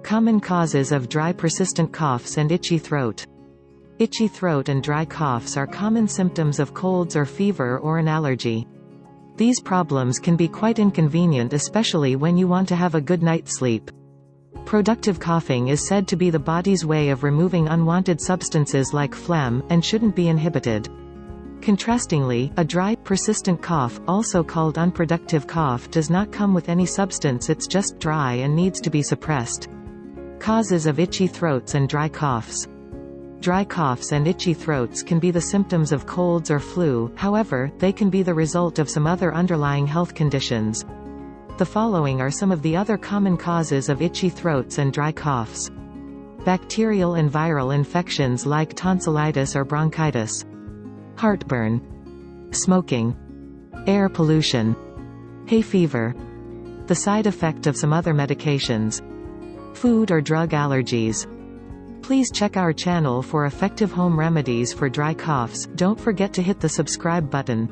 Common causes of dry persistent coughs and itchy throat. Itchy throat and dry coughs are common symptoms of colds or fever or an allergy. These problems can be quite inconvenient, especially when you want to have a good night's sleep. Productive coughing is said to be the body's way of removing unwanted substances like phlegm, and shouldn't be inhibited. Contrastingly, a dry, persistent cough, also called unproductive cough, does not come with any substance, it's just dry and needs to be suppressed. Causes of itchy throats and dry coughs. Dry coughs and itchy throats can be the symptoms of colds or flu, however, they can be the result of some other underlying health conditions. The following are some of the other common causes of itchy throats and dry coughs. Bacterial and viral infections like tonsillitis or bronchitis. Heartburn. Smoking. Air pollution. Hay fever. The side effect of some other medications. Food or drug allergies. Please check our channel for effective home remedies for dry coughs. Don't forget to hit the subscribe button.